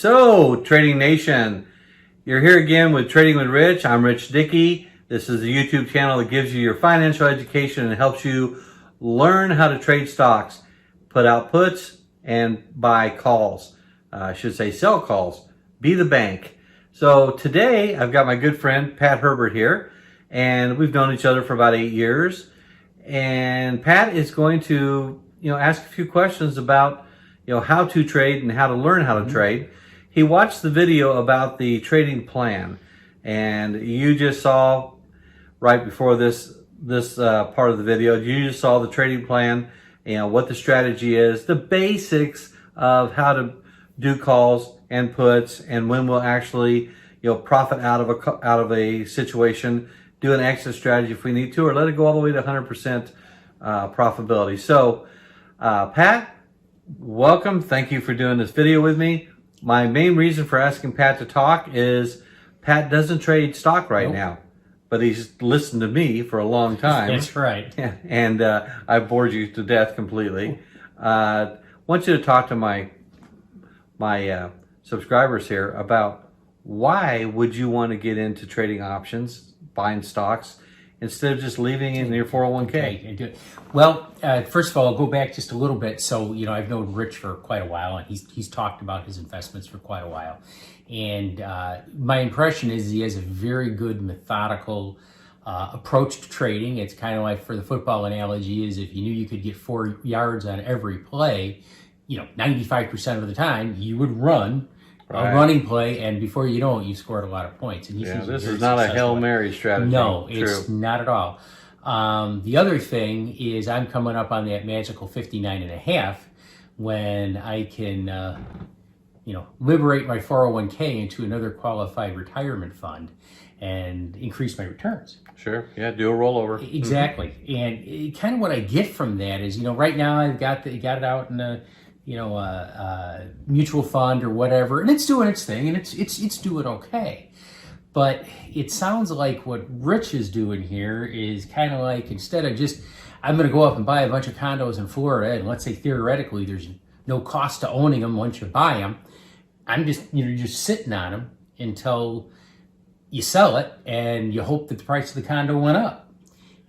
So, Trading Nation, you're here again with Trading with Rich. I'm Rich Dickey. This is a YouTube channel that gives you your financial education and helps you learn how to trade stocks, put out puts, and buy calls. I should say sell calls. Be the bank. So today, I've got my good friend Pat Herbert here, and we've known each other for about 8 years. And Pat is going to, ask a few questions about, how to trade and how to learn how to trade. He watched the video about the trading plan, and you just saw right before this part of the video, you just saw the trading plan, what the strategy is, the basics of how to do calls and puts, and when we'll actually, profit out of a situation, do an exit strategy if we need to, or let it go all the way to 100% profitability. So, Pat, welcome. Thank you for doing this video with me. My main reason for asking Pat to talk is Pat doesn't trade stock right now, but he's listened to me for a long time. That's right. And I bored you to death completely. I want you to talk to my subscribers here about why would you want to get into trading options, buying stocks, instead of just leaving it in your 401k? Okay. Well, first of all, I'll go back just a little bit. So, I've known Rich for quite a while, and he's talked about his investments for quite a while. And my impression is he has a very good methodical approach to trading. It's kind of like, for the football analogy, is if you knew you could get 4 yards on every play, 95% of the time you would run a running play, and before you know it, you scored a lot of points. And this is not a Hail Mary strategy. No, it's not at all. The other thing is I'm coming up on that magical 59.5 when I can, liberate my 401k into another qualified retirement fund and increase my returns. Sure. Yeah. Do a rollover. Exactly. And kind of what I get from that is, right now I've got it out in a, mutual fund or whatever, and it's doing its thing, and it's doing okay. But it sounds like what Rich is doing here is kind of like, instead of just, I'm going to go up and buy a bunch of condos in Florida, and let's say theoretically there's no cost to owning them once you buy them, I'm just, just sitting on them until you sell it, and you hope that the price of the condo went up.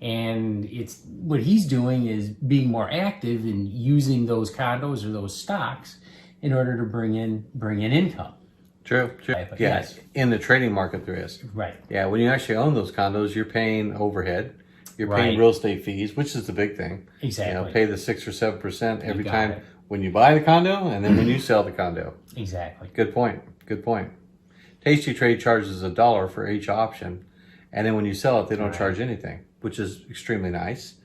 And it's what he's doing is being more active in using those condos or those stocks in order to bring in income. True. Right, Yes. In the trading market there is. Right. Yeah, when you actually own those condos, you're paying overhead. You're paying real estate fees, which is the big thing. Exactly. Pay the 6 or 7% every time when you buy the condo, and then when you sell the condo. Exactly. Good point. Tasty Trade charges $1 for each option, and then when you sell it, they don't charge anything, which is extremely nice.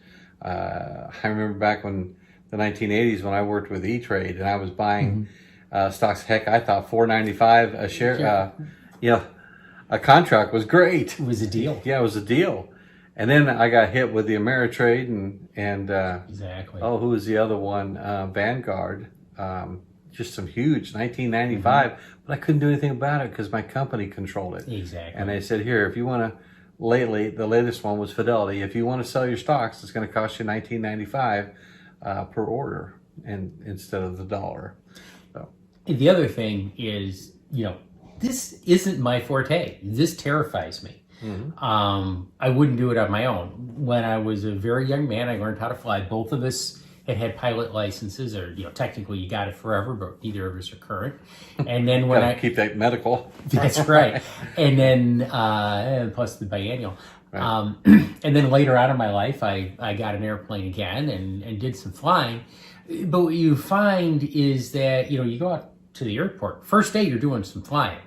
I remember back when the 1980s when I worked with E-Trade and I was buying stocks. Heck, I thought $4.95 a share. A contract was great. It was a deal. Yeah, it was a deal. And then I got hit with the Ameritrade and exactly. Oh, who was the other one? Vanguard. Just some huge 1995, but I couldn't do anything about it because my company controlled it. Exactly. And they said, here, if you want to. Lately, the latest one was Fidelity. If you want to sell your stocks, it's going to cost you $19.95 per order, and instead of the $1. So. The other thing is, this isn't my forte. This terrifies me. I wouldn't do it on my own. When I was a very young man, I learned how to fly. Both of us had pilot licenses, or technically you got it forever, but neither of us are current. And then when I keep that medical, that's right. And then and plus the biennial. Right. And then later on in my life, I got an airplane again and did some flying. But what you find is that you go out to the airport. First day you're doing some flying,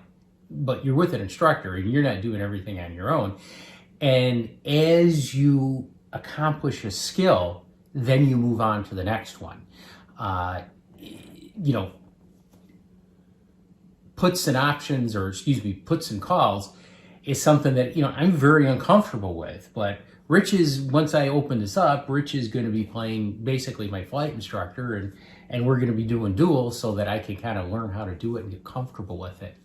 but you're with an instructor and you're not doing everything on your own. And as you accomplish a skill, then you move on to the next one. Puts and options, puts and calls is something that, I'm very uncomfortable with. But Rich is, once I open this up, Rich is going to be playing basically my flight instructor, and we're going to be doing duels so that I can kind of learn how to do it and get comfortable with it.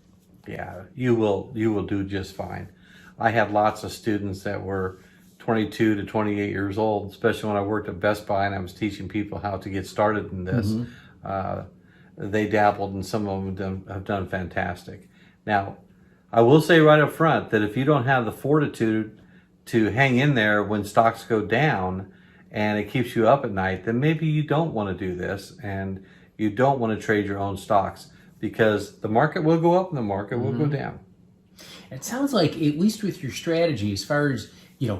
Yeah, you will do just fine. I had lots of students that were 22 to 28 years old, especially when I worked at Best Buy and I was teaching people how to get started in this. they dabbled, and some of them have done fantastic. Now, I will say right up front that if you don't have the fortitude to hang in there when stocks go down and it keeps you up at night, then maybe you don't want to do this and you don't want to trade your own stocks, because the market will go up and the market will go down. It sounds like, at least with your strategy, as far as,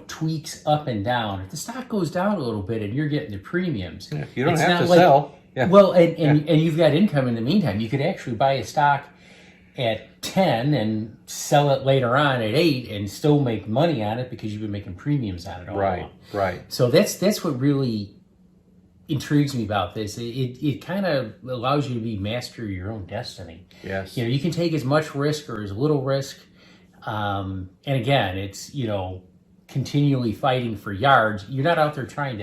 tweaks up and down, if the stock goes down a little bit and you're getting the premiums, Yeah, you don't it's have not to like, sell. Yeah. well, and you've got income in the meantime. You could actually buy a stock at 10 and sell it later on at 8 and still make money on it because you've been making premiums on it all along. Right. So that's what really intrigues me about this. It kind of allows you to be master of your own destiny. Yes. You can take as much risk or as little risk. And again, it's, continually fighting for yards. You're not out there trying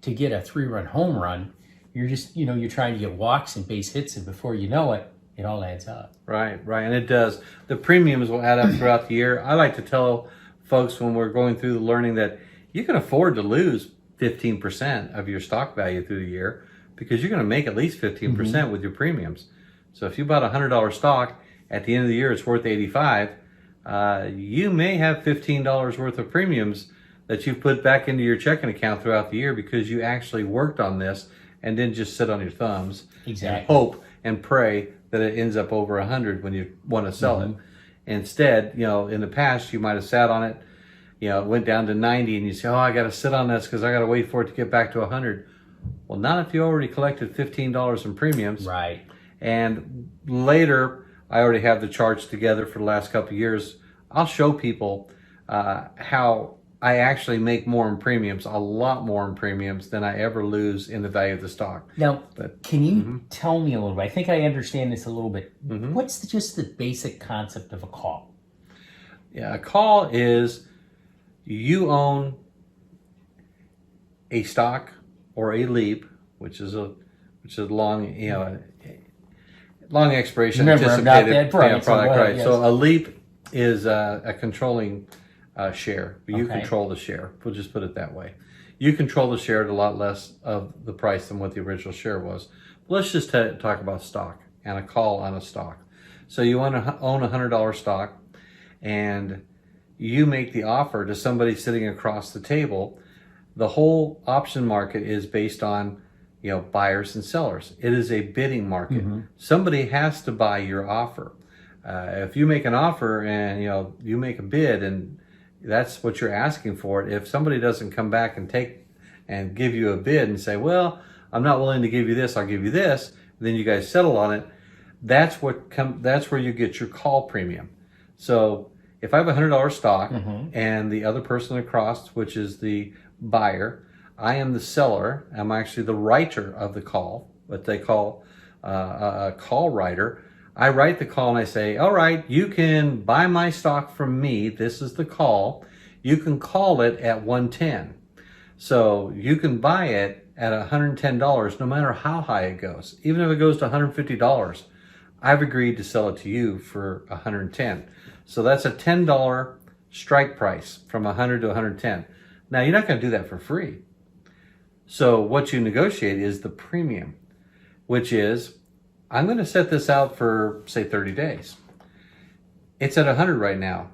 to get a 3-run home run. You're just, you're trying to get walks and base hits, and before you know it, it all adds up. Right. And it does. The premiums will add up throughout the year. I like to tell folks when we're going through the learning that you can afford to lose 15% of your stock value through the year, because you're going to make at least 15% with your premiums. So if you bought a $100 stock, at the end of the year it's worth $85. You may have $15 worth of premiums that you've put back into your checking account throughout the year because you actually worked on this and didn't just sit on your thumbs and hope and pray that it ends up over 100 when you want to sell it. Instead, in the past, you might have sat on it, it went down to 90 and you say, oh, I got to sit on this because I got to wait for it to get back to 100. Well, not if you already collected $15 in premiums. Right. And later, I already have the charts together for the last couple of years. I'll show people how I actually make more in premiums, a lot more in premiums than I ever lose in the value of the stock. Now, can you tell me a little bit? I think I understand this a little bit. What's just the basic concept of a call? Yeah, a call is you own a stock or a leap, which is a long, long expiration anticipated product, right? Yes. So a leap is a controlling share. You control the share. We'll just put it that way. You control the share at a lot less of the price than what the original share was. But let's just talk about stock and a call on a stock. So you own a $100 stock, and you make the offer to somebody sitting across the table. The whole option market is based on buyers and sellers. It is a bidding market. Somebody has to buy your offer. If you make an offer and you make a bid and that's what you're asking for, if somebody doesn't come back and give you a bid and say, well, I'm not willing to give you this, I'll give you this, then you guys settle on it, that's where you get your call premium. So if I have a $100 stock and the other person across, which is the buyer, I am the seller. I'm actually the writer of the call, what they call a call writer. I write the call and I say, all right, you can buy my stock from me. This is the call. You can call it at 110. So you can buy it at $110 no matter how high it goes. Even if it goes to $150, I've agreed to sell it to you for $110. So that's a $10 strike price from 100 to 110. Now you're not going to do that for free. So what you negotiate is the premium, which is, I'm going to set this out for, say, 30 days. It's at 100 right now.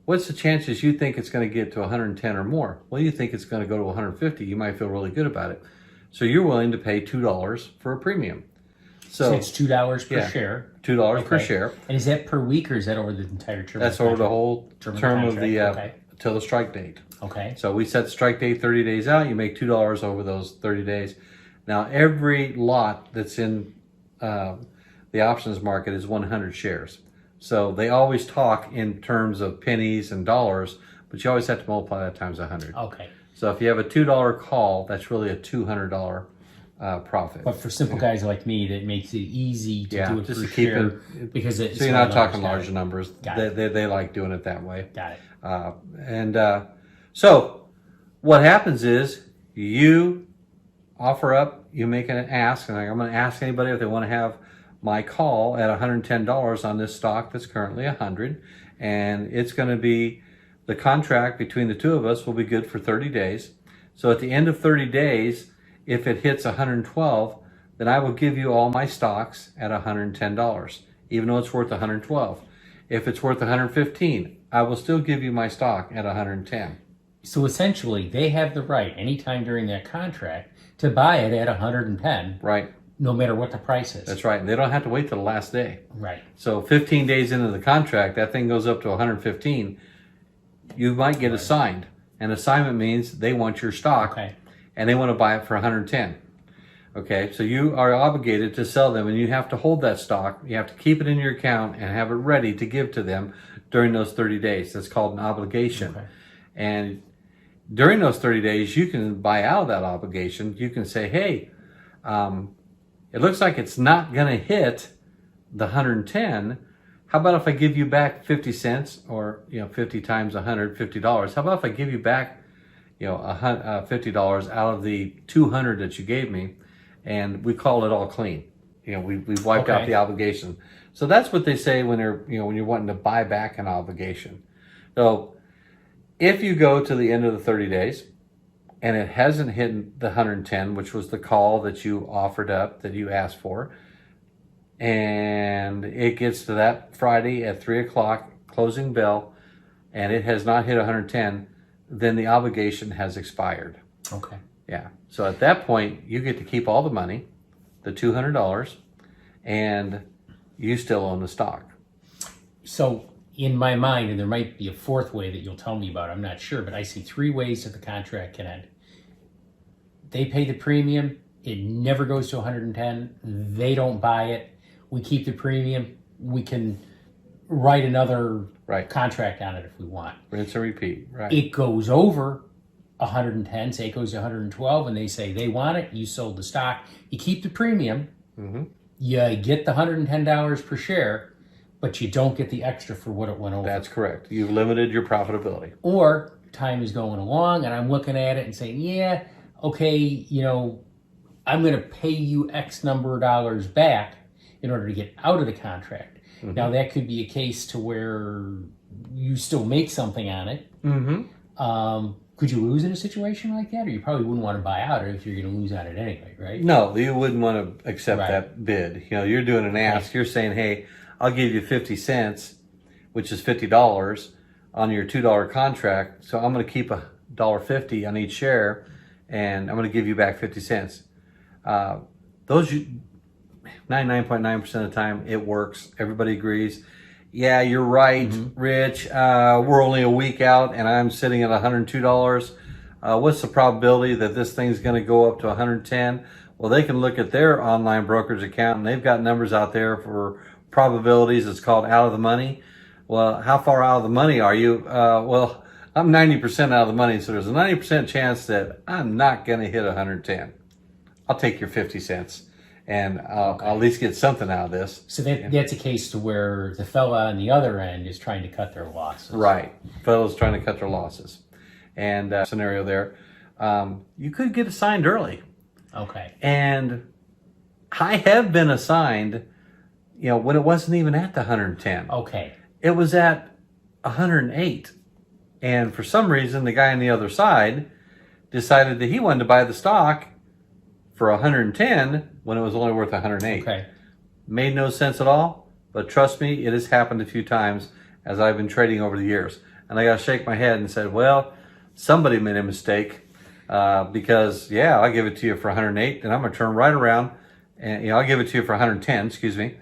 What's the chances you think it's going to get to 110 or more? Well, you think it's going to go to 150. You might feel really good about it. So you're willing to pay $2 for a premium. So it's $2 per share. $2 per share. And is that per week or is that over the entire term? That's over the whole term of the till the strike date. Okay. So we set the strike date 30 days out. You make $2 over those 30 days. Now every lot that's in the options market is 100 shares. So they always talk in terms of pennies and dollars, but you always have to multiply that times 100. Okay. So if you have a $2 call, that's really a $200 profit. But for simple guys like me, that makes it easy to do it just per to keep share it, because it's so you're not talking large numbers. Got it. They like doing it that way. Got it. So what happens is you offer up, you make an ask, and I'm going to ask anybody if they want to have my call at $110 on this stock that's currently 100, and it's going to be, the contract between the two of us will be good for 30 days. So at the end of 30 days, if it hits 112, then I will give you all my stocks at $110, even though it's worth $112. If it's worth $115, I will still give you my stock at $110. So essentially, they have the right anytime during that contract to buy it at 110, Right. no matter what the price is. That's right. And they don't have to wait till the last day. Right. So 15 days into the contract, that thing goes up to 115. You might get assigned. An assignment means they want your stock Okay. and they want to buy it for 110. Okay, so you are obligated to sell them and you have to hold that stock. You have to keep it in your account and have it ready to give to them during those 30 days. That's called an obligation. Okay. And during those 30 days, you can buy out of that obligation. You can say, hey, it looks like it's not going to hit the 110. How about if I give you back 50 cents or, 50 times 100, $50? How about if I give you back, $50 out of the 200 that you gave me, and we call it all clean. We've wiped out the obligation. So that's what they say when they're, when you're wanting to buy back an obligation. So if you go to the end of the 30 days and it hasn't hit the 110, which was the call that you offered up, that you asked for, and it gets to that Friday at 3 o'clock, closing bell, and it has not hit 110, then the obligation has expired. Okay. Yeah. So at that point, you get to keep all the money, the $200, and you still own the stock. So in my mind, and there might be a fourth way that you'll tell me about, I'm not sure, but I see three ways that the contract can end. They pay the premium, it never goes to 110, they don't buy it, we keep the premium, we can write another contract on it if we want. Rinse and repeat, right. It goes over 110, say it goes to 112, and they say they want it, you sold the stock, you keep the premium, you get the $110 per share, but you don't get the extra for what it went over. That's correct. You've limited your profitability. Or time is going along and I'm looking at it and saying, yeah, okay, I'm going to pay you X number of dollars back in order to get out of the contract. Now that could be a case to where you still make something on it. Could you lose in a situation like that? Or you probably wouldn't want to buy out if you're going to lose on it anyway, right? No, you wouldn't want to accept that bid. You're doing an ask. You're saying, hey, I'll give you 50 cents, which is $50 on your $2 contract. So I'm going to keep $1.50 on each share, and I'm going to give you back 50 cents. Those 99.9% of the time, it works. Everybody agrees. Yeah, you're right, Rich. We're only a week out, and I'm sitting at $102. What's the probability that this thing's going to go up to 110? Well, they can look at their online brokerage account, and they've got numbers out there for probabilities. It's called out of the money. Well, how far out of the money are you? Well, I'm 90% out of the money, so there's a 90% chance that I'm not going to hit 110. I'll take your 50 cents, and I'll at least get something out of this. So that's a case to where the fella on the other end is trying to cut their losses. Right. Fellows trying to cut their losses. And scenario there, you could get assigned early. Okay. And I have been assigned, when it wasn't even at the 110. Okay. It was at 108. And for some reason, the guy on the other side decided that he wanted to buy the stock for 110 when it was only worth 108. Okay. Made no sense at all, but trust me, it has happened a few times as I've been trading over the years. And I got to shake my head and said, well, somebody made a mistake because, I'll give it to you for 108, and I'm going to turn right around, and I'll give it to you for 110, excuse me.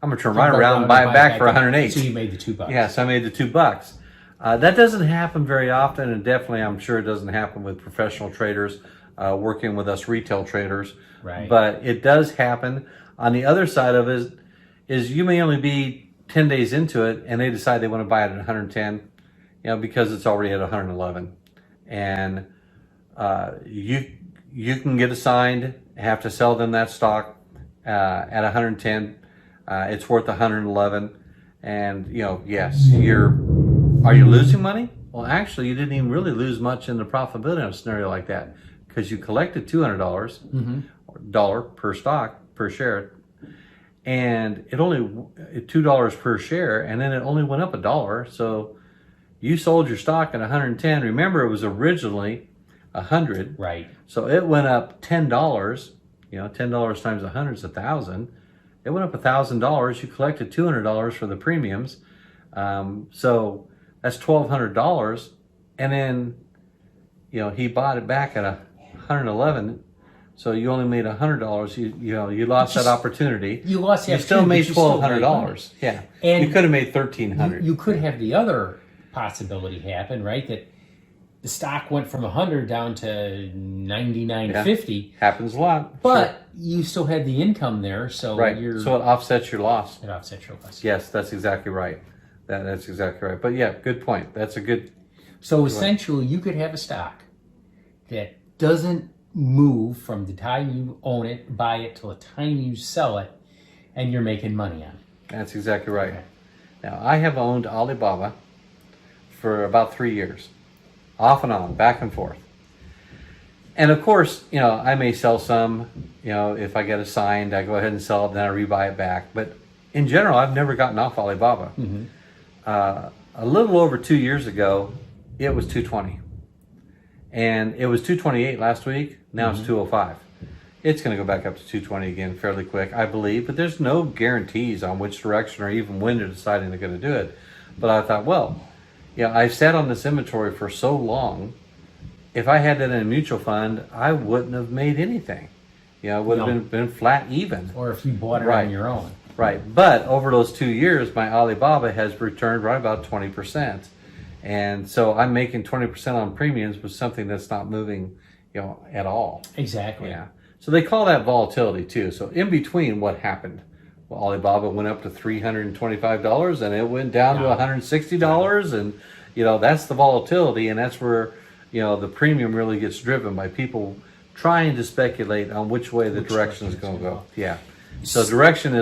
I'm going to turn right around and buy it back for 108. So you made the $2. Yes, I made the $2. That doesn't happen very often, and definitely I'm sure it doesn't happen with professional traders working with us retail traders. Right. But it does happen. On the other side of it is you may only be 10 days into it, and they decide they want to buy it at 110, because it's already at 111. And you can get assigned, have to sell them that stock at 110. It's worth 111, and yes, are you losing money? Well, actually, you didn't even really lose much in the profitability in a scenario like that because you collected $200, dollar per stock per share, and it only $2 per share, and then it only went up $1. So you sold your stock at 110. Remember, it was originally 100. Right. So it went up $10. $10 times 100 is 1,000. It went up $1,000. You collected $200 for the premiums. So that's $1,200. And then, he bought it back at $111. So you only made $100. You lost that opportunity. You lost. You still made $1,200. Yeah, and you could have made $1,300. You could have the other possibility happen, right? That the stock went from 100 down to 99.50. Happens a lot. But you still had the income there, so right. So it offsets your loss. It offsets your loss. Yes, that's exactly right. That's exactly right. But yeah, good point. That's a good. So essentially, you could have a stock that doesn't move from the time you own it, buy it, till the time you sell it, and you're making money on it. That's exactly right. Okay. Now, I have owned Alibaba for about 3 years, off and on, back and forth. And of course, I may sell some, if I get assigned, I go ahead and sell it, then I rebuy it back. But in general, I've never gotten off Alibaba. Mm-hmm. A little over 2 years ago, it was 220. And it was 228 last week. Now it's 205. It's going to go back up to 220 again fairly quick, I believe. But there's no guarantees on which direction or even when they're deciding they're going to do it. But I thought, I've sat on this inventory for so long. If I had that in a mutual fund, I wouldn't have made anything. It would have been flat even. Or if you bought it on your own. Right. But over those 2 years, my Alibaba has returned right about 20%. And so I'm making 20% on premiums with something that's not moving, at all. Exactly. Yeah. So they call that volatility too. So in between, what happened? Well, Alibaba went up to $325 and it went down to $160. And, that's the volatility. And that's where, the premium really gets driven by people trying to speculate on which way the direction is going to go. Yeah. So direction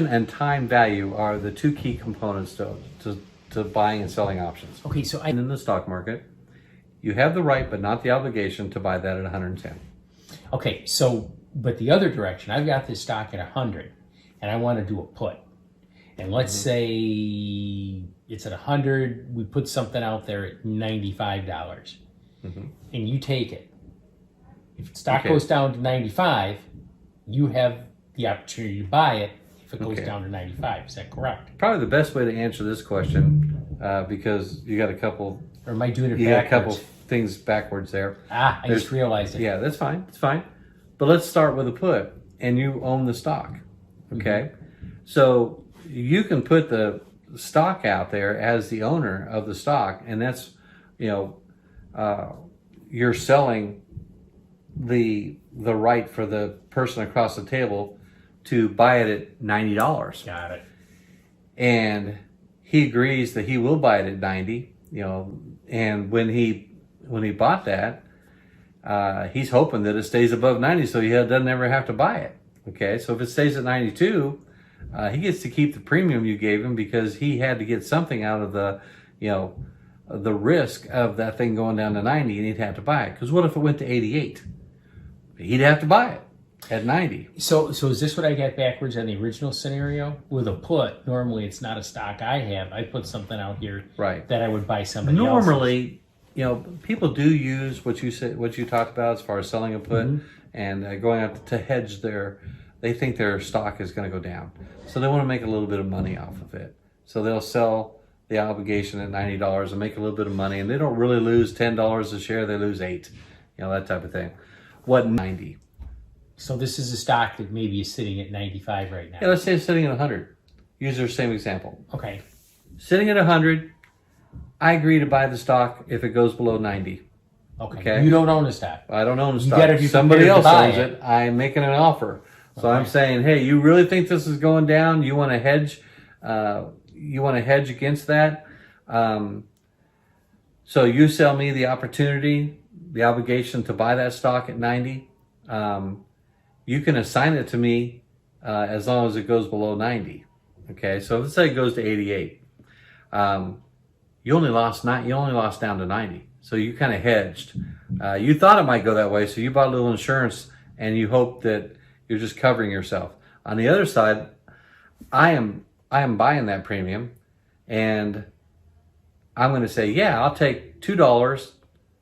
and time value are the two key components to buying and selling options. Okay, so in the stock market, you have the right but not the obligation to buy that at 110. Okay, so but the other direction, I've got this stock at 100 and I want to do a put. And let's say it's at 100, we put something out there at $95. And you take it. If the stock goes down to 95, you have the opportunity to buy it if it goes down to 95. Is that correct? Probably the best way to answer this question, because you got a couple. Or am I doing it backwards? You got a couple things backwards there. I just realized it. Yeah, that's fine. It's fine. But let's start with a put, and you own the stock. Okay, so you can put the stock out there as the owner of the stock, and that's you're selling the right for the person across the table to buy it at $90. Got it. And he agrees that he will buy it at 90, and when he bought that, he's hoping that it stays above 90 so he doesn't ever have to buy it. Okay, so if it stays at 92, he gets to keep the premium you gave him because he had to get something out of the risk of that thing going down to 90, and he'd have to buy it. Because what if it went to 88? He'd have to buy it at 90. So is this what I got backwards on the original scenario? With a put, normally it's not a stock I have. I put something out here that I would buy somebody else. Normally, people do use what you talked about as far as selling a put and going out to hedge they think their stock is going to go down. So they want to make a little bit of money off of it. So they'll sell the obligation at $90 and make a little bit of money, and they don't really lose $10 a share, they lose $8, that type of thing. What 90? So this is a stock that maybe is sitting at 95 right now. Yeah, let's say it's sitting at 100. Use our same example. Okay. Sitting at 100, I agree to buy the stock if it goes below 90. Okay. You don't own the stock. I don't own the stock. Somebody else owns it. I'm making an offer. So I'm saying, hey, you really think this is going down? You want to hedge? You want to hedge against that? So you sell me the opportunity, the obligation to buy that stock at 90. You can assign it to me as long as it goes below 90. Okay, so let's say it goes to 88. You only lost down to 90. So you kind of hedged. You thought it might go that way, so you bought a little insurance and you hope that you're just covering yourself. On the other side, I am buying that premium, and I'm going to say, yeah, I'll take $2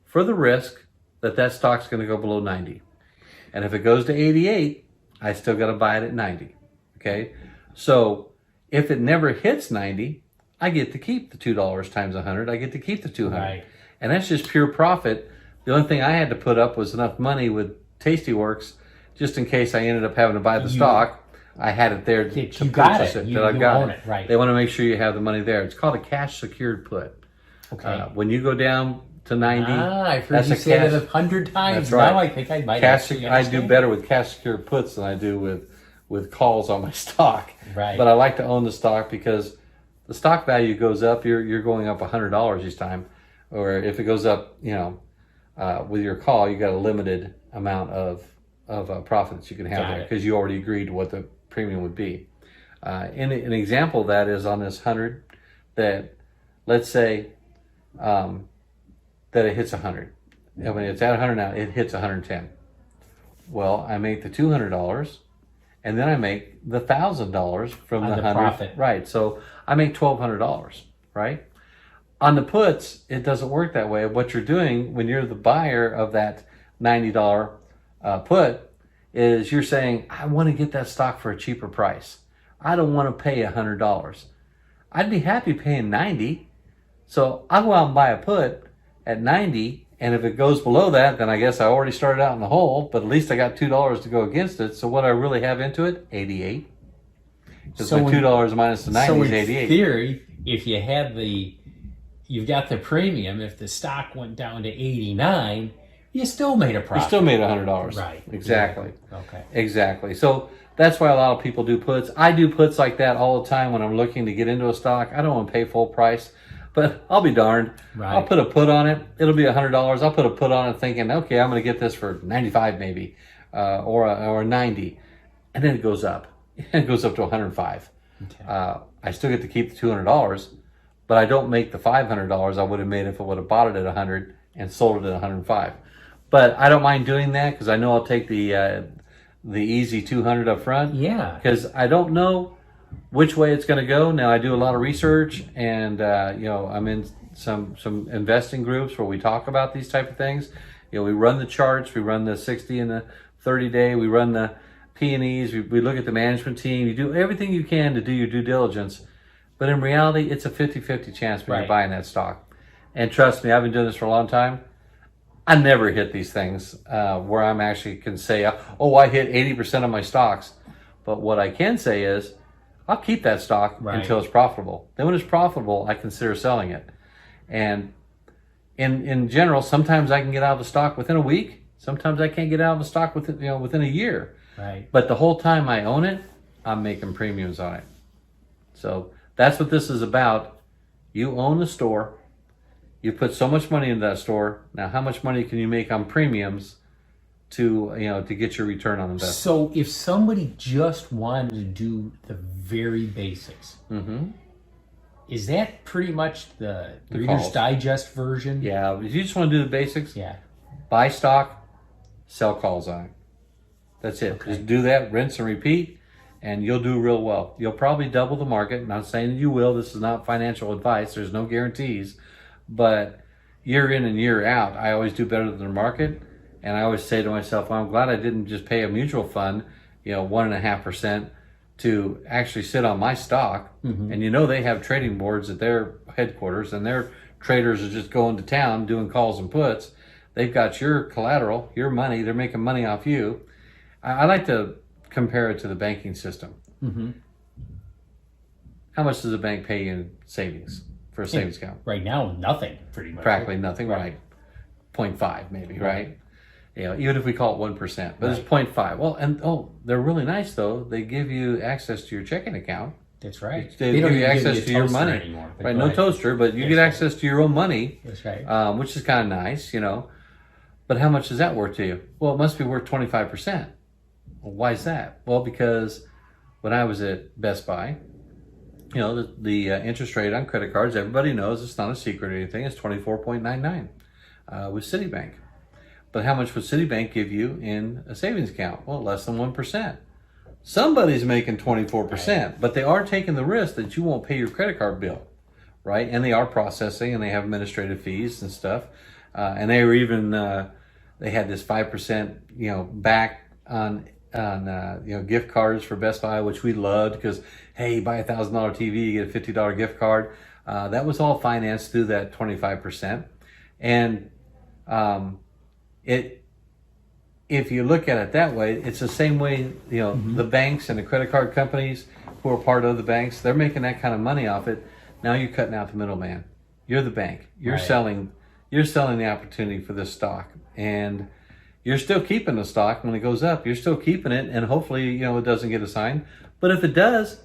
for the risk that stock's going to go below 90. And if it goes to 88, I still got to buy it at 90. Okay. So if it never hits 90, I get to keep the $2 times 100. I get to keep the 200. Right. And that's just pure profit. The only thing I had to put up was enough money with Tastyworks, just in case I ended up having to buy the stock. I had it there to purchase it. You I've got own it. Right. They want to make sure you have the money there. It's called a cash secured put. Okay. When you go down to 90, I've heard you say that 100 times. That's right. Now I think I might cash, actually I understand. do better with cash secured puts than I do with calls on my stock. Right. But I like to own the stock because the stock value goes up. You're going up $100 each time, or if it goes up, with your call, you got a limited amount of profit that you can have there because you already agreed to what the premium would be. An example of that is on this 100 that, let's say, that it hits 100. And when it's at 100 now, it hits 110. Well, I make the $200, and then I make the $1,000 from the 100. Profit. Right. So I make $1,200. Right. On the puts, it doesn't work that way. What you're doing when you're the buyer of that $90 put is you're saying, I want to get that stock for a cheaper price. I don't want to pay $100. I'd be happy paying 90. So I'll go out and buy a put at 90. And if it goes below that, then I guess I already started out in the hole, but at least I got $2 to go against it. So what I really have into it, 88. Because my $2 minus the 90 is 88. In theory, if you had you've got the premium, if the stock went down to 89, you still made a profit. You still made $100. Right. Exactly. Yeah. Okay. Exactly. So that's why a lot of people do puts. I do puts like that all the time when I'm looking to get into a stock. I don't want to pay full price, but I'll be darned. Right. I'll put a put on it. It'll be $100. I'll put a put on it thinking, okay, I'm going to get this for 95 maybe, or 90. And then it goes up. It goes up to 105. Okay. I still get to keep the $200, but I don't make the $500 I would have made if I would have bought it at 100 and sold it at 105. But I don't mind doing that because I know I'll take the easy 200 up front. Yeah. Because I don't know which way it's going to go. Now I do a lot of research, and I'm in some investing groups where we talk about these type of things. We run the charts, we run the 60 and the 30 day, we run the P&Es, we look at the management team. You do everything you can to do your due diligence. But in reality, it's a 50-50 chance when you're buying that stock. And trust me, I've been doing this for a long time. I never hit these things where I'm actually can say, oh, I hit 80% of my stocks. But what I can say is, I'll keep that stock until it's profitable. Then when it's profitable, I consider selling it. And in general, sometimes I can get out of the stock within a week. Sometimes I can't get out of the stock within a year. Right. But the whole time I own it, I'm making premiums on it. So that's what this is about. You own the store. You put so much money into that store. Now, how much money can you make on premiums to get your return on investment? So if somebody just wanted to do the very basics, is that pretty much the Reader's calls. Digest version? Yeah, if you just want to do the basics, Yeah. buy stock, sell calls on it. That's it. Okay. Just do that, rinse and repeat, and you'll do real well. You'll probably double the market. Not saying that you will. This is not financial advice. There's no guarantees. But year in and year out, I always do better than the market. And I always say to myself, well, I'm glad I didn't just pay a mutual fund, 1.5% to actually sit on my stock. And they have trading boards at their headquarters, and their traders are just going to town doing calls and puts. They've got your collateral, your money. They're making money off you. I like to compare it to the banking system. How much does a bank pay you in savings for a savings account? Right now, nothing, pretty much. Practically nothing, right? 0.5 maybe, right? Even if we call it 1%, but it's 0.5. Well, they're really nice though. They give you access to your checking account. That's right. They don't give you even access to your toaster money. anymore. Right, no toaster, but you get access to your own money. That's right. Which is kind of nice, But how much is that worth to you? Well, it must be worth 25%. Well, why is that? Well, because when I was at Best Buy, the interest rate on credit cards, everybody knows, it's not a secret or anything, it's 24.99 with Citibank. But how much would Citibank give you in a savings account? Well, less than 1%. Somebody's making 24%, but they are taking the risk that you won't pay your credit card bill, right? And they are processing, and they have administrative fees and stuff. And they are even they had this 5%, back on gift cards for Best Buy, which we loved because, hey, you buy a $1,000 TV, you get a $50 gift card. That was all financed through that 25%. And if you look at it that way, it's the same way, the banks and the credit card companies who are part of the banks, they're making that kind of money off it. Now you're cutting out the middleman. You're the bank. You're selling the opportunity for this stock. And you're still keeping the stock when it goes up. You're still keeping it, and hopefully, it doesn't get assigned. But if it does,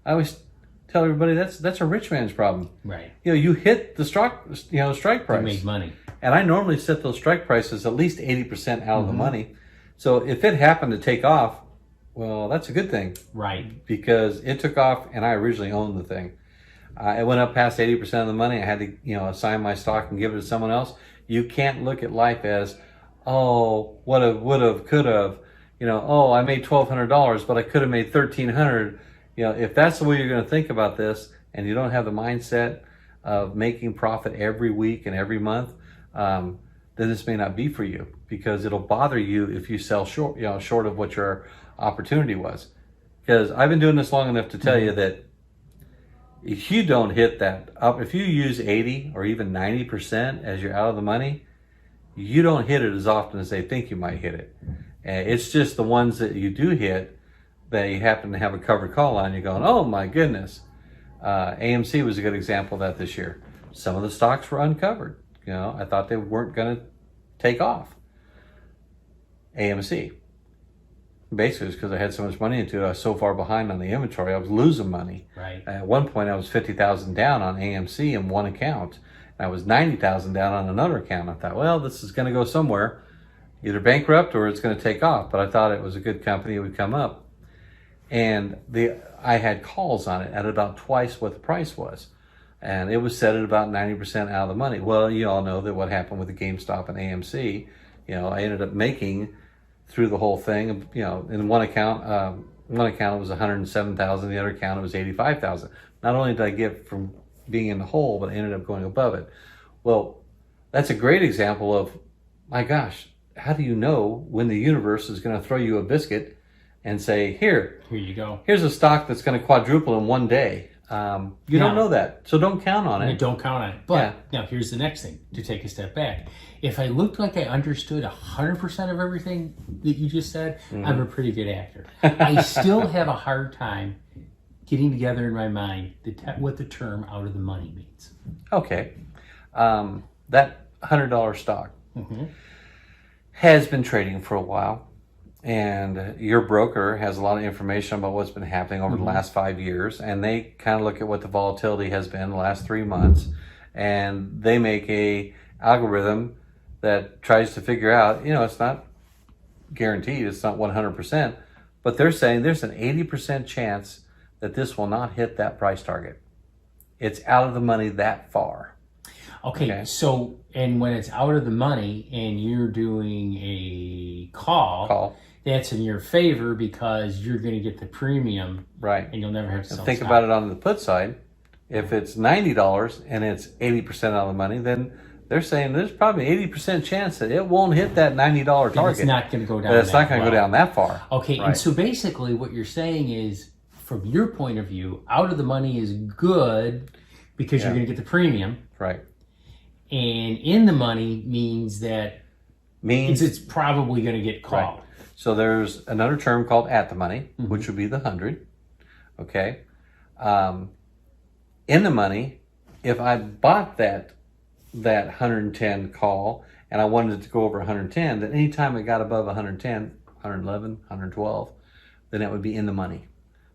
I always tell everybody that's a rich man's problem. Right. You hit the strike price. You make money. And I normally set those strike prices at least 80% out of the money. So if it happened to take off, well, that's a good thing. Right. Because it took off, and I originally owned the thing. It went up past 80% of the money. I had to, assign my stock and give it to someone else. You can't look at life as, oh, what have, would have, could have. Oh, I made $1,200, but I could have made $1,300. If that's the way you're going to think about this, and you don't have the mindset of making profit every week and every month, then this may not be for you, because it'll bother you if you sell short of what your opportunity was. Because I've been doing this long enough to tell you that if you don't hit that up, if you use 80 or even 90% as you're out of the money, you don't hit it as often as they think you might hit it. It's just the ones that you do hit that you happen to have a covered call on. You're going, oh my goodness. AMC was a good example of that this year. Some of the stocks were uncovered. I thought they weren't going to take off. AMC. Basically, it's because I had so much money into it. I was so far behind on the inventory, I was losing money. Right. At one point, I was $50,000 down on AMC in one account. And I was $90,000 down on another account. I thought, well, this is going to go somewhere, either bankrupt or it's going to take off. But I thought it was a good company; it would come up. And I had calls on it at about twice what the price was. And it was set at about 90% out of the money. Well, you all know that what happened with the GameStop and AMC. I ended up making through the whole thing. In one account it was $107,000. The other account it was $85,000. Not only did I get from being in the hole, but I ended up going above it. Well, that's a great example of, my gosh, how do you know when the universe is going to throw you a biscuit and say, here you go. Here's a stock that's going to quadruple in one day. You don't know that, so don't count on it. Don't count on it. But now here's the next thing, to take a step back. If I looked like I understood 100% of everything that you just said, I'm a pretty good actor. I still have a hard time getting together in my mind what the term out of the money means. Okay. That $100 stock has been trading for a while. And your broker has a lot of information about what's been happening over the last 5 years, and they kind of look at what the volatility has been the last 3 months, and they make a algorithm that tries to figure out, it's not guaranteed, it's not 100%, but they're saying there's an 80% chance that this will not hit that price target. It's out of the money that far. Okay, so, and when it's out of the money and you're doing a call, that's in your favor because you're going to get the premium. Right. And you'll never have to sell think stock. about it on the put side. If it's $90 and it's 80% out of the money, then they're saying there's probably 80% chance that it won't hit that $90 target. It's not going to go down It's not going to go down that far. Okay, and so basically what you're saying is, from your point of view, out of the money is good because you're going to get the premium. Right. And in the money means it's probably going to get called. Right. So there's another term called at the money, which would be the 100. Okay. In the money, if I bought that 110 call and I wanted it to go over 110, then anytime it got above 110, 111, 112, then it would be in the money.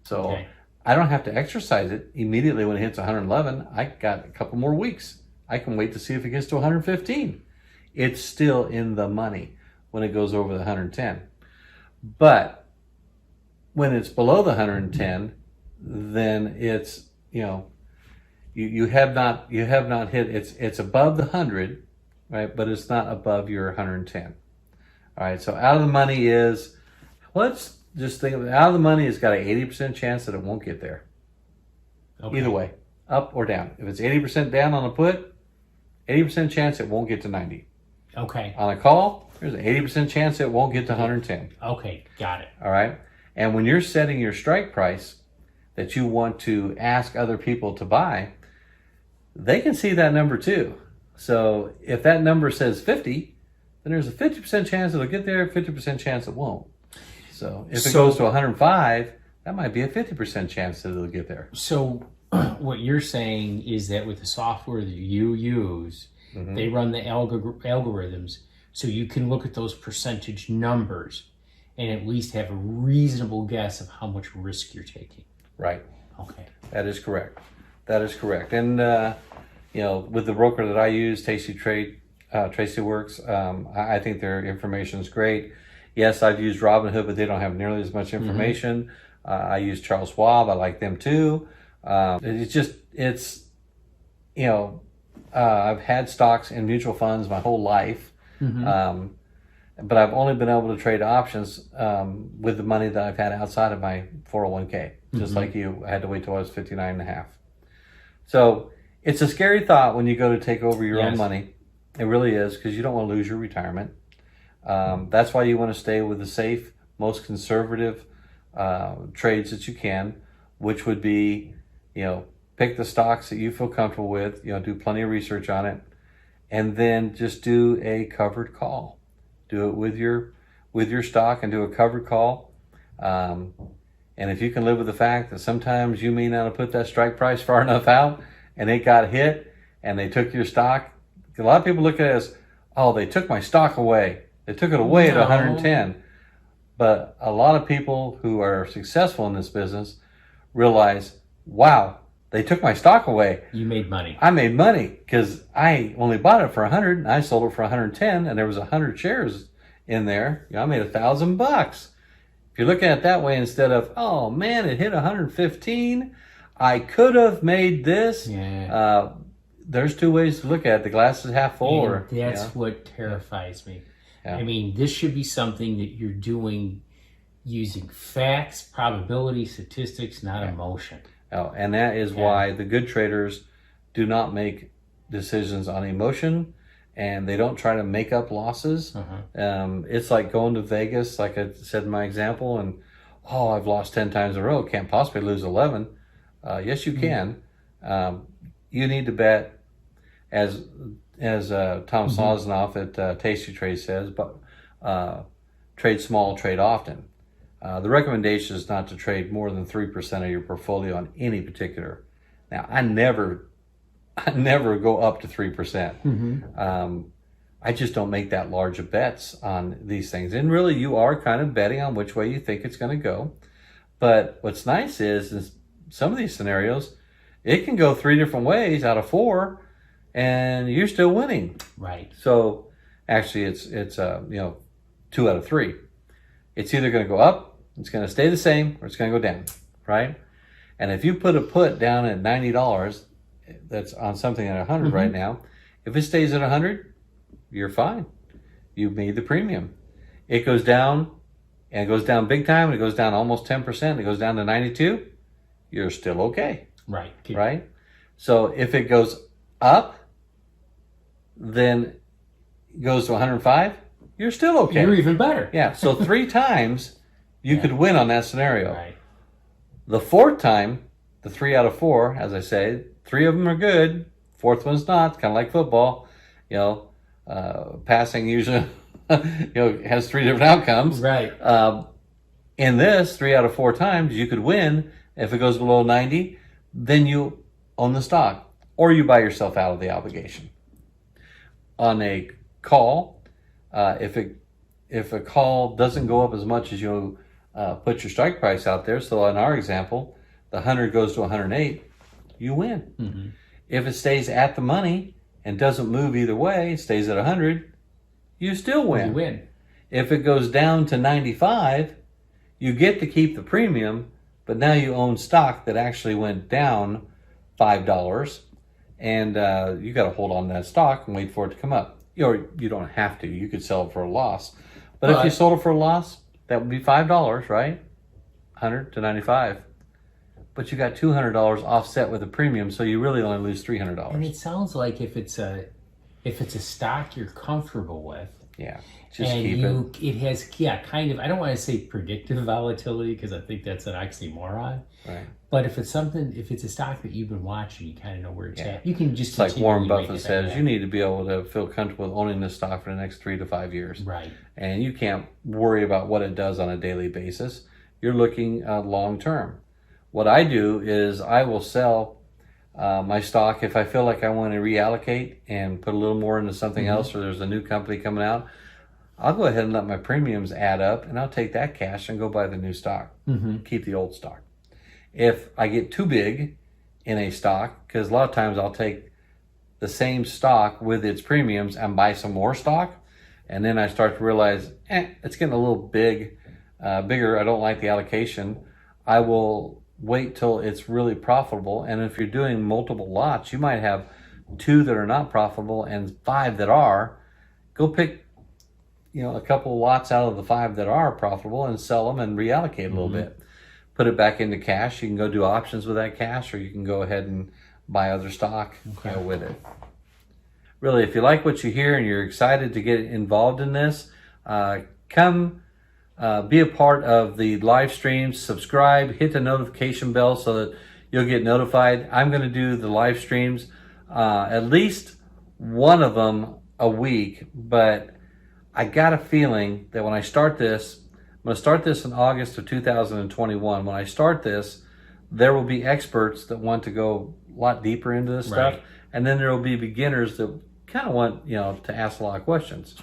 So I don't have to exercise it immediately when it hits 111. I got a couple more weeks. I can wait to see if it gets to 115. It's still in the money when it goes over the 110. But when it's below the 110, then it's, you have not hit, it's above the 100, right? But it's not above your 110. All right. So out of the money is, let's just think of it. Out of the money, it's got an 80% chance that it won't get there. Okay. Either way, up or down. If it's 80% down on a put, 80% chance it won't get to 90. Okay. On a call, there's an 80% chance it won't get to 110. Okay, got it. All right. And when you're setting your strike price that you want to ask other people to buy, they can see that number too. So if that number says 50, then there's a 50% chance it'll get there, 50% chance it won't. So if it goes to 105, that might be a 50% chance that it'll get there. So what you're saying is that with the software that you use, they run the algorithms, so you can look at those percentage numbers and at least have a reasonable guess of how much risk you're taking. Right. Okay. That is correct. That is correct. And, with the broker that I use, Tracy Works, I think their information is great. Yes, I've used Robinhood, but they don't have nearly as much information. I use Charles Schwab. I like them too. I've had stocks in mutual funds my whole life. But I've only been able to trade options with the money that I've had outside of my 401k. Just like you, I had to wait till I was 59 and a half. So it's a scary thought when you go to take over your own money. It really is, because you don't want to lose your retirement. That's why you want to stay with the safe, most conservative trades that you can, which would be, pick the stocks that you feel comfortable with, do plenty of research on it, and then just do a covered call. Do it with your stock and do a covered call. And if you can live with the fact that sometimes you may not have put that strike price far enough out and it got hit and they took your stock, a lot of people look at it as, oh, they took my stock away. They took it away at 110. But a lot of people who are successful in this business realize, wow, they took my stock away. You made money. I made money because I only bought it for 100 and I sold it for 110, and there was 100 shares in there. I made $1,000. If you're looking at it that way, instead of, oh man, it hit 115, I could have made this. Yeah. There's two ways to look at it. The glass is half full. And that's what terrifies me. Yeah. I mean, this should be something that you're doing using facts, probability, statistics, not emotion. Oh, and that is why the good traders do not make decisions on emotion, and they don't try to make up losses. It's like going to Vegas, like I said in my example, and, oh, I've lost 10 times in a row. Can't possibly lose 11. Yes, you can. You need to bet, as Tom Slosnoff at Tasty Trade says, but trade small, trade often. The recommendation is not to trade more than 3% of your portfolio on any particular. Now, I never go up to 3%. I just don't make that large of bets on these things. And really, you are kind of betting on which way you think it's going to go. But what's nice is some of these scenarios, it can go 3 different ways out of 4, and you're still winning. Right. So actually, it's 2 out of 3. It's either going to go up, it's going to stay the same, or it's going to go down, right? And if you put a put down at $90, that's on something at 100 right now, if it stays at 100, you're fine. You made the premium. It goes down, and it goes down big time, and it goes down almost 10%, it goes down to 92, you're still okay. Right. Right? So if it goes up, then it goes to 105, you're still okay. You're even better. Yeah, so 3 times you could win on that scenario. Right. The 4th time, the 3 out of 4, as I say, 3 of them are good, 4th one's not, kind of like football. Passing usually has 3 different outcomes. Right. In this, 3 out of 4 times, you could win. If it goes below 90, then you own the stock, or you buy yourself out of the obligation. On a call, if a call doesn't go up as much as you put your strike price out there, so in our example, the 100 goes to 108, you win. If it stays at the money and doesn't move either way, it stays at 100, you still win. You win. If it goes down to 95, you get to keep the premium, but now you own stock that actually went down $5, and you got to hold on to that stock and wait for it to come up. You don't have to. You could sell it for a loss. But if you sold it for a loss, that would be $5, right? 100 to 95. But you got $200 offset with a premium, so you really only lose $300. And it sounds like if it's a If it's a stock you're comfortable with, Yeah, just and keep it. it has, kind of, I don't want to say predictive volatility because I think that's an oxymoron. Right. But if it's a stock that you've been watching, you kind of know where it's at. You can just It's like continue Warren to make Buffett it says, back. you need to be able to feel comfortable with owning this stock for the next 3 to 5 years. Right. And you can't worry about what it does on a daily basis. You're looking long term. What I do is I will sell my stock if I feel like I want to reallocate and put a little more into something else, or there's a new company coming out. I'll go ahead and let my premiums add up, and I'll take that cash and go buy the new stock. Keep the old stock. If I get too big in a stock, because a lot of times I'll take the same stock with its premiums and buy some more stock, and then I start to realize, it's getting a little bigger. I don't like the allocation. I will wait till it's really profitable. And if you're doing multiple lots, you might have 2 that are not profitable and 5 that are. Go pick, a couple of lots out of the 5 that are profitable and sell them and reallocate a little bit. Put it back into cash. You can go do options with that cash, or you can go ahead and buy other stock with it. Really, if you like what you hear and you're excited to get involved in this, come be a part of the live streams. Subscribe, hit the notification bell so that you'll get notified. I'm going to do the live streams, at least one of them a week, but I got a feeling that when I start this, I'm going to start this in August of 2021. When I start this, there will be experts that want to go a lot deeper into this stuff. And then there will be beginners that kind of want, to ask a lot of questions.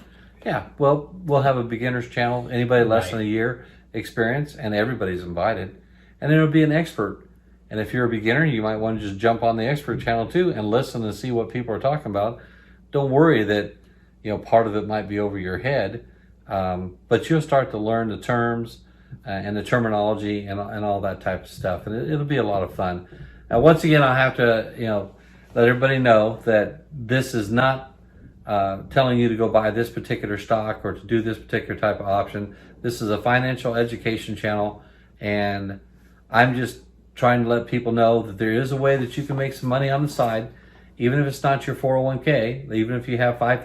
Yeah, well, we'll have a beginner's channel. Anybody less than a year experience, and everybody's invited. And then it'll be an expert. And if you're a beginner, you might want to just jump on the expert channel too and listen and see what people are talking about. Don't worry that, part of it might be over your head. But you'll start to learn the terms and the terminology and all that type of stuff. And it'll be a lot of fun. Now, once again, I'll have to, let everybody know that this is not telling you to go buy this particular stock or to do this particular type of option. This is a financial education channel, and I'm just trying to let people know that there is a way that you can make some money on the side, even if it's not your 401k, even if you have $5,000,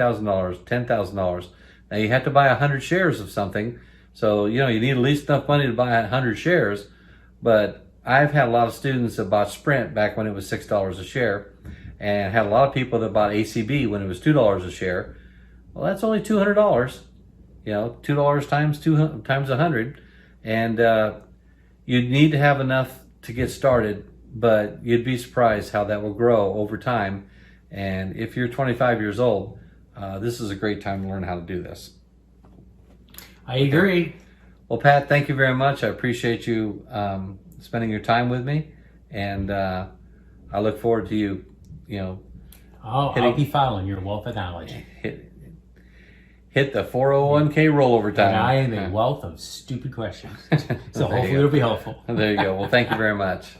$10,000. Now, you have to buy 100 shares of something, so you need at least enough money to buy 100 shares. But I've had a lot of students that bought Sprint back when it was $6 a share, and had a lot of people that bought ACB when it was $2 a share. Well, that's only $200. $2 times 100, and you need to have enough to get started. But you'd be surprised how that will grow over time. And if you're 25 years old, this is a great time to learn how to do this. I agree. Well, Pat, thank you very much. I appreciate you spending your time with me, and I look forward to you. I'll be following your wealth of knowledge. Hit the 401k rollover time. And I am a wealth of stupid questions. So hopefully it'll be helpful. There you go. Well, thank you very much.